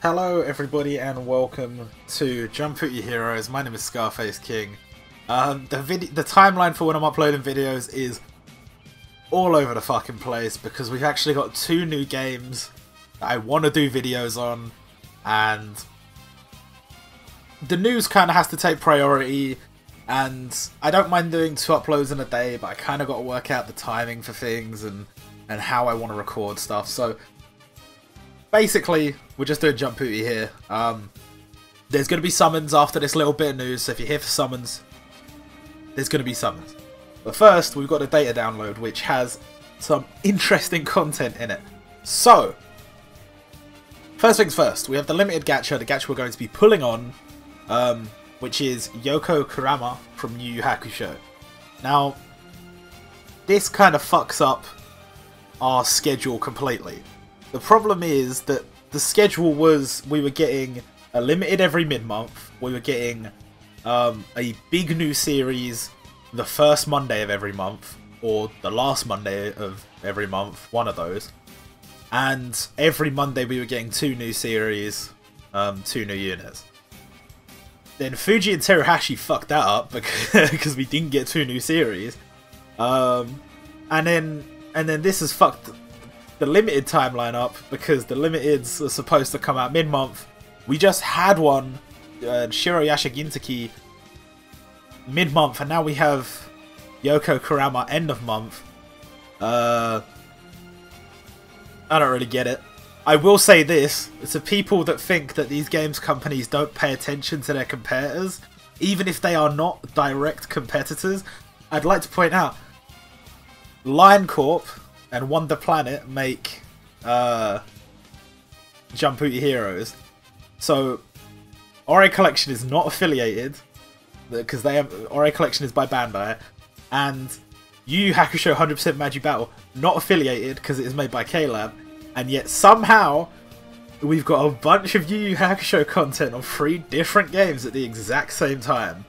Hello everybody and welcome to Jumputi Heroes. My name is Scarface King. The timeline for when I'm uploading videos is all over the fucking place because we've actually got two new games that I want to do videos on, and the news kind of has to take priority. And I don't mind doing 2 uploads in a day, but I kind of got to work out the timing for things and how I want to record stuff. So basically, we're just doing Jumputi here. There's going to be summons after this little bit of news, so if you're here for summons, there's going to be summons. But first, we've got a data download, which has some interesting content in it. So, first things first, we have the limited gacha, the gacha we're going to be pulling on, which is Yoko Kurama from Yu Yu Hakusho. Now, this kind of fucks up our schedule completely. The problem is that the schedule was, we were getting a limited every mid-month, we were getting a big new series the first Monday of every month, or the last Monday of every month, one of those. And every Monday we were getting 2 new series, 2 new units. Then Fuji and Teruhashi fucked that up because we didn't get 2 new series. And then this has fucked the limited timeline up because the limiteds are supposed to come out mid-month. We just had one, Shiroyasha Gintaki, mid-month, and now we have Yoko Kurama end of month. I don't really get it. I will say this, to people that think that these games companies don't pay attention to their competitors, even if they are not direct competitors, I'd like to point out, Lion Corp and Wonder Planet make Jumputi Heroes. So Ore Collection is not affiliated because Ore Collection is by Bandai, and Yu Yu Hakusho 100% Magi Battle not affiliated because it is made by K-Lab, and yet somehow we've got a bunch of Yu Yu Hakusho content on 3 different games at the exact same time.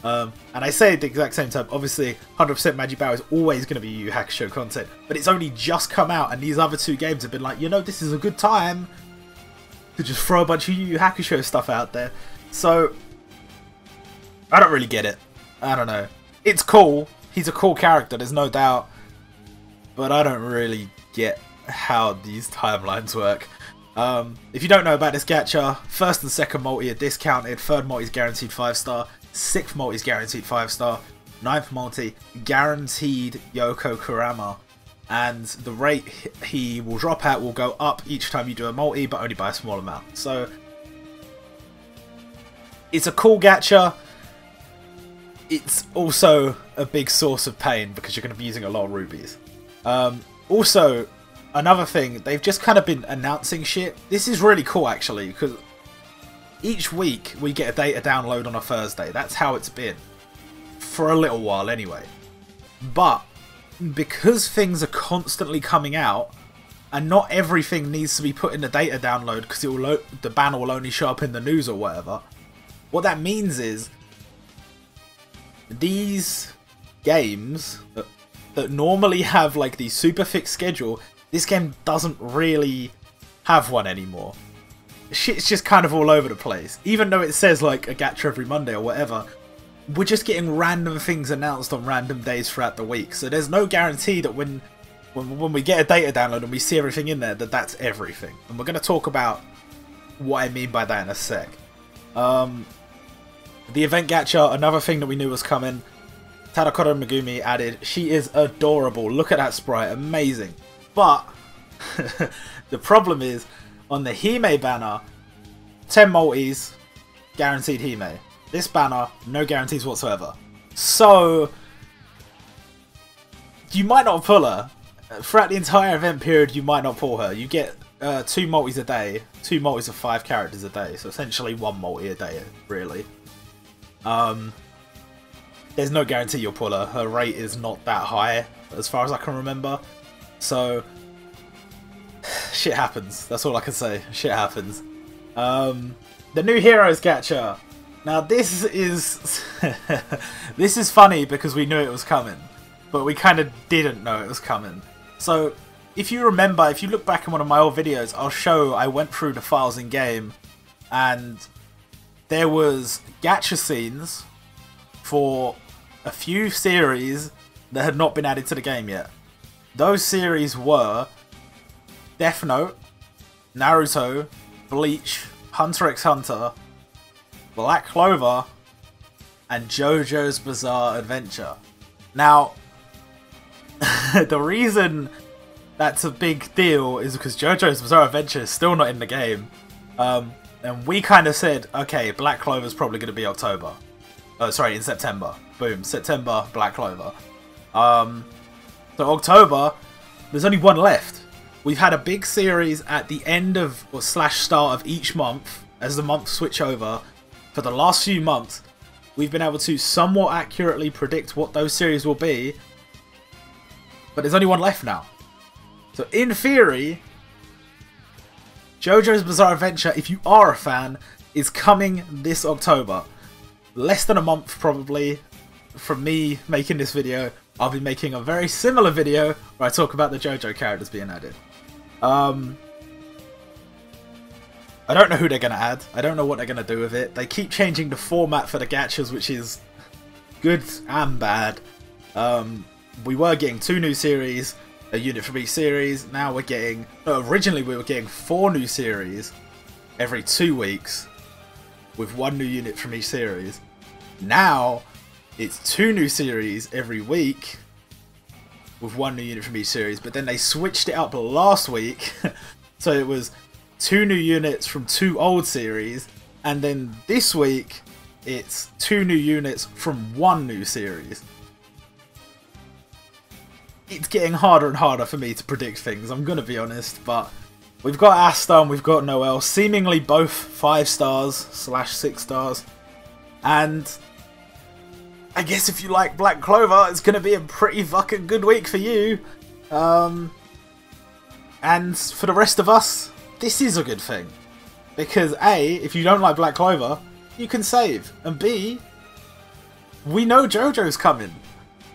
And I say at the exact same time, obviously 100% Magi Battle is always going to be Yu Yu Hakusho content, but it's only just come out and these other 2 games have been like, you know, this is a good time to just throw a bunch of Yu Yu Hakusho stuff out there. So I don't really get it. I don't know. It's cool. He's a cool character, there's no doubt. But I don't really get how these timelines work. If you don't know about this gacha, first and second multi are discounted, third multi is guaranteed 5-star, 6th multi is guaranteed 5-star, 9th multi guaranteed Yoko Kurama, and the rate he will drop at will go up each time you do a multi, but only by a small amount. So it's a cool gacha. It's also a big source of pain because you're going to be using a lot of rubies. Also, another thing, they've just kind of been announcing shit. This is really cool actually, because each week we get a data download on a Thursday. That's how it's been for a little while anyway. But because things are constantly coming out and not everything needs to be put in the data download because the banner will only show up in the news or whatever, what that means is these games that normally have like the super fixed schedule, this game doesn't really have one anymore. Shit's just kind of all over the place. Even though it says like a gacha every Monday or whatever, we're just getting random things announced on random days throughout the week. So there's no guarantee that when we get a data download and we see everything in there, that that's everything. And we're going to talk about what I mean by that in a sec. The event gacha, another thing that we knew was coming. Tadakoro Megumi added. She is adorable. Look at that sprite. Amazing. But the problem is, on the Hime banner, 10 multis, guaranteed Hime. This banner, no guarantees whatsoever. So you might not pull her. Throughout the entire event period, you might not pull her. You get 2 multis a day, 2 multis of 5 characters a day. So essentially 1 multi a day, really. There's no guarantee you'll pull her. Her rate is not that high, as far as I can remember. So shit happens. That's all I can say. Shit happens. The new Heroes gacha. Now this is this is funny because we knew it was coming, but we kind of didn't know it was coming. So if you remember, if you look back in one of my old videos, I went through the files in game and there was gacha scenes for a few series that had not been added to the game yet. Those series were Death Note, Naruto, Bleach, Hunter x Hunter, Black Clover, and JoJo's Bizarre Adventure. Now, the reason that's a big deal is because JoJo's Bizarre Adventure is still not in the game. And we kind of said, okay, Black Clover's probably going to be October. Oh, sorry, in September. Boom, September, Black Clover. So October, there's only one left. We've had a big series at the end of, or slash start of each month, as the months switch over. For the last few months, we've been able to somewhat accurately predict what those series will be. But there's only one left now. So in theory, JoJo's Bizarre Adventure, if you are a fan, is coming this October. Less than a month probably from me making this video. I'll be making a very similar video where I talk about the JoJo characters being added. I don't know who they're going to add. I don't know what they're going to do with it. They keep changing the format for the gachas, which is good and bad. We were getting 2 new series, a unit from each series. Now we're getting... originally we were getting 4 new series every 2 weeks with 1 new unit from each series. Now it's 2 new series every week with 1 new unit from each series, but then they switched it up last week. So it was 2 new units from 2 old series, and then this week it's 2 new units from 1 new series. It's getting harder and harder for me to predict things, I'm gonna be honest, but we've got Asta and we've got Noelle, seemingly both 5 stars slash 6 stars, and I guess if you like Black Clover, it's gonna be a pretty fucking good week for you. And for the rest of us, this is a good thing. Because A, if you don't like Black Clover, you can save. And B, we know JoJo's coming.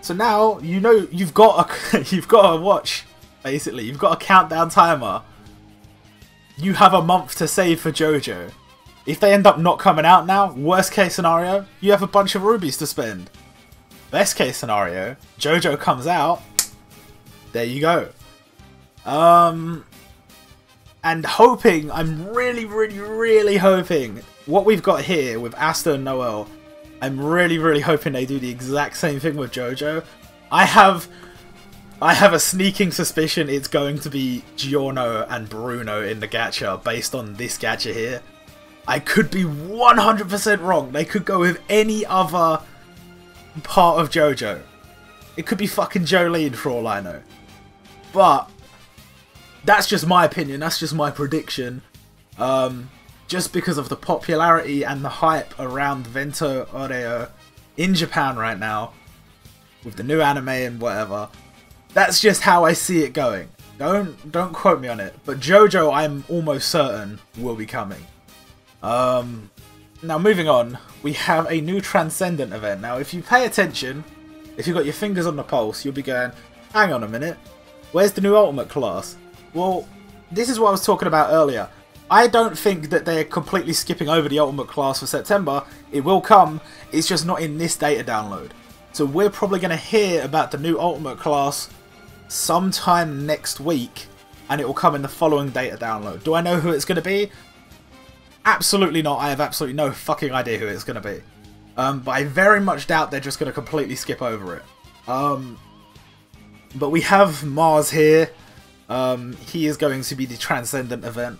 So now, you know, you've got a watch, basically. You've got a countdown timer. You have a month to save for JoJo. If they end up not coming out now, worst case scenario, you have a bunch of rubies to spend. Best case scenario, JoJo comes out, there you go. And hoping, I'm really hoping, what we've got here with Asta and Noelle, I'm really hoping they do the exact same thing with JoJo. I have a sneaking suspicion it's going to be Giorno and Bruno in the gacha based on this gacha here. I could be 100% wrong. They could go with any other part of JoJo. It could be fucking Jolene for all I know. But that's just my opinion. That's just my prediction. Just because of the popularity and the hype around Vento Oreo in Japan right now, with the new anime and whatever. That's just how I see it going. Don't quote me on it. But JoJo, I'm almost certain, will be coming. Now moving on, we have a new Transcendent event. Now if you pay attention, if you've got your fingers on the pulse, you'll be going, hang on a minute, where's the new Ultimate class? Well, this is what I was talking about earlier. I don't think that they're completely skipping over the Ultimate class for September. It will come, it's just not in this data download. So we're probably going to hear about the new Ultimate class sometime next week, and it will come in the following data download. Do I know who it's going to be? Absolutely not. I have absolutely no fucking idea who it's going to be. But I very much doubt they're just going to completely skip over it. But we have Mars here. He is going to be the Transcendent event.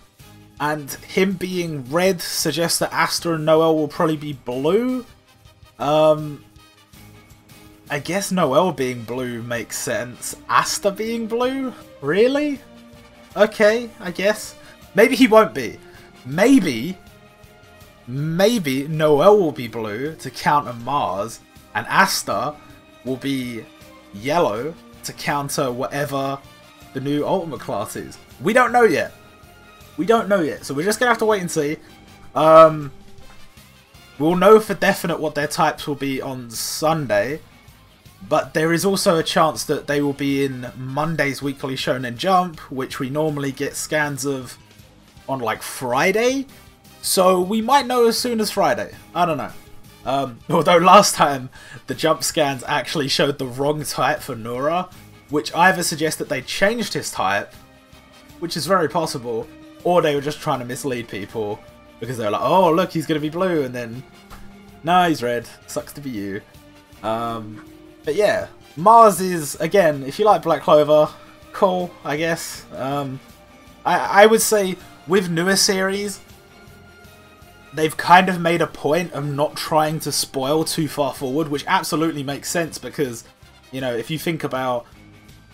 And him being red suggests that Asta and Noelle will probably be blue. I guess Noelle being blue makes sense. Asta being blue? Really? Okay, I guess. Maybe he won't be. Maybe Noelle will be blue to counter Mars, and Asta will be yellow to counter whatever the new Ultimate class is. We don't know yet. We don't know yet, so we're just going to have to wait and see. We'll know for definite what their types will be on Sunday, but there is also a chance that they will be in Monday's Weekly Shonen Jump, which we normally get scans of on like Friday. So we might know as soon as Friday. I don't know. Although last time the jump scans actually showed the wrong type for Nora, which either suggests that they changed his type, which is very possible, or they were just trying to mislead people because they're like, oh look, he's going to be blue, and then, no, he's red. Sucks to be you. But yeah, Mars is, again, if you like Black Clover, cool, I guess. I would say with newer series, they've kind of made a point of not trying to spoil too far forward, which absolutely makes sense because, you know, if you think about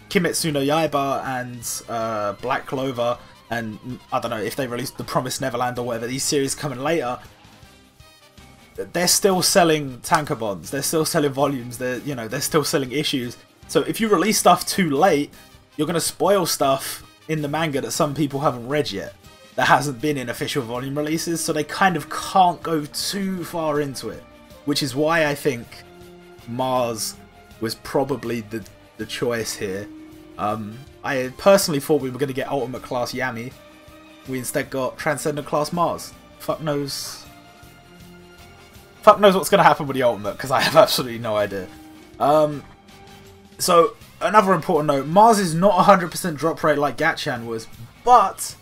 Kimetsu no Yaiba and Black Clover, and I don't know if they released The Promised Neverland or whatever, these series coming later, they're still selling tankobons, they're still selling volumes, they're still selling issues. So if you release stuff too late, you're going to spoil stuff in the manga that some people haven't read yet, that hasn't been in official volume releases, so they kind of can't go too far into it. Which is why I think Mars was probably the choice here. I personally thought we were going to get Ultimate Class Yami. We instead got Transcendent Class Mars. Fuck knows what's going to happen with the Ultimate, because I have absolutely no idea. So, another important note, Mars is not 100% drop rate like Gachan was, but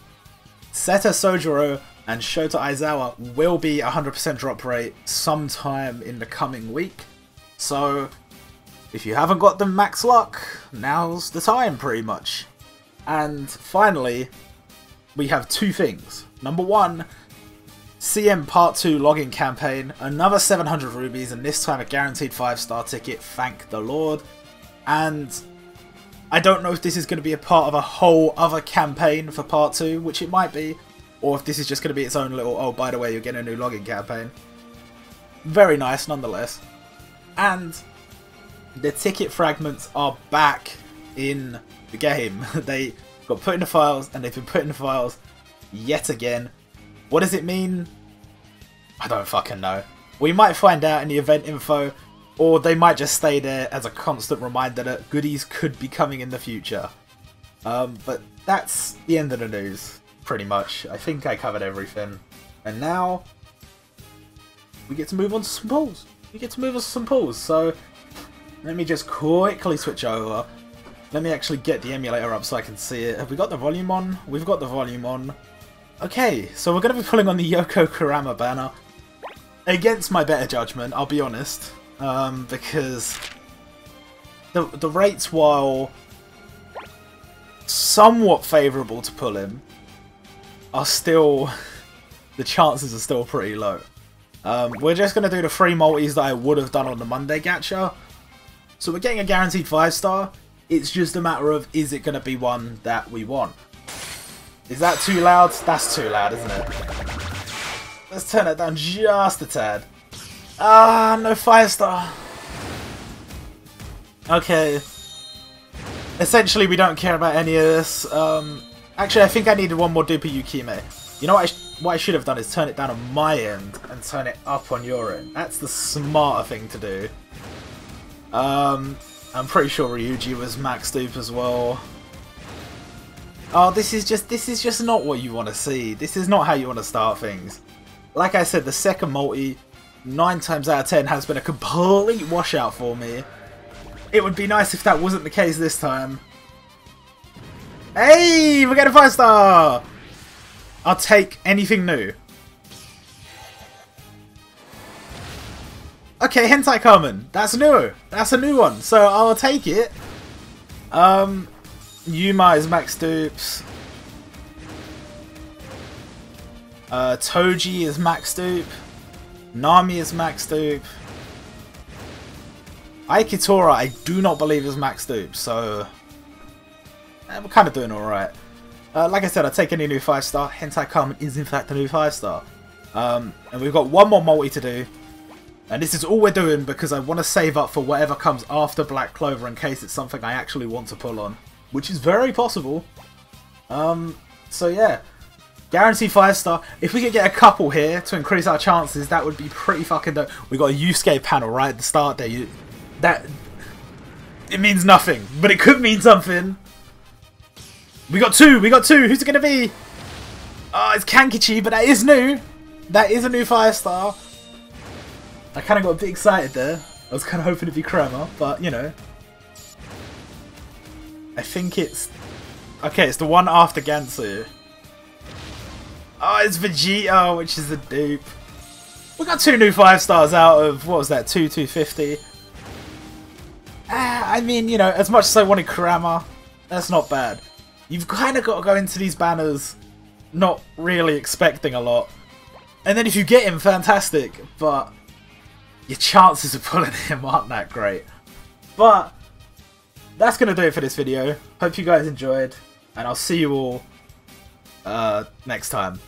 Seta Sojiro and Shota Aizawa will be 100% drop rate sometime in the coming week. So, if you haven't got the max luck, now's the time, pretty much. And finally, we have two things. Number one, CM Part 2 login campaign, another 700 rubies, and this time a guaranteed 5-star ticket, thank the Lord. And I don't know if this is going to be a part of a whole other campaign for Part 2, which it might be, or if this is just going to be its own little, oh, by the way, you're getting a new login campaign. Very nice, nonetheless. And the ticket fragments are back in the game. They got put in the files, and they've been put in the files yet again. What does it mean? I don't fucking know. We might find out in the event info, or they might just stay there as a constant reminder that goodies could be coming in the future. But that's the end of the news, pretty much. I think I covered everything. And now, we get to move on to some polls. So, let me just quickly switch over. Let me actually get the emulator up so I can see it. Have we got the volume on? We've got the volume on. Okay, so we're going to be pulling on the Yoko Kurama banner. Against my better judgment, I'll be honest. Because the rates, while somewhat favourable to pull him, are still... the chances are still pretty low. We're just going to do the 3 multis that I would have done on the Monday gacha. So we're getting a guaranteed 5-star. It's just a matter of, is it going to be one that we want? Is that too loud? That's too loud, isn't it? Let's turn it down just a tad. Ah, no 5-star. Okay. Essentially, we don't care about any of this. Actually, I think I needed one more Duper Yukime. You know what I should have done is turn it down on my end and turn it up on your end. That's the smarter thing to do. I'm pretty sure Ryuji was max dupe as well. Oh, this is just not what you want to see. This is not how you want to start things. Like I said, the second multi, 9 times out of 10, has been a complete washout for me. It would be nice if that wasn't the case this time. Hey, we're getting a 5-star! I'll take anything new. Okay, Hentai Carmen. That's new. That's a new one, so I'll take it. Yuma is max dupes. Toji is max dupe. Nami is max dupe. Aikitora I do not believe is max dupe, so we're kind of doing alright. Like I said, I'll take any new 5-star. Hentai Carmen is in fact a new 5-star. And we've got one more multi to do. And this is all we're doing because I want to save up for whatever comes after Black Clover in case it's something I actually want to pull on. Which is very possible. So yeah. Guaranteed 5-star. If we could get a couple here to increase our chances, that would be pretty fucking dope. We got a Yusuke panel right at the start there. It means nothing, but it could mean something. We got two. Who's it going to be? Oh, it's Kankichi, but that is new. that is a new 5-star. I kind of got a bit excited there. I was kind of hoping it'd be Kurama, but you know. I think it's... Okay, it's the one after Gansu. Oh, it's Vegeta, which is a dupe. We got 2 new 5-stars out of, what was that, 250. I mean, you know, as much as I wanted Kurama, that's not bad. You've kind of got to go into these banners not really expecting a lot. And then if you get him, fantastic, but your chances of pulling him aren't that great. But that's going to do it for this video. Hope you guys enjoyed, and I'll see you all next time.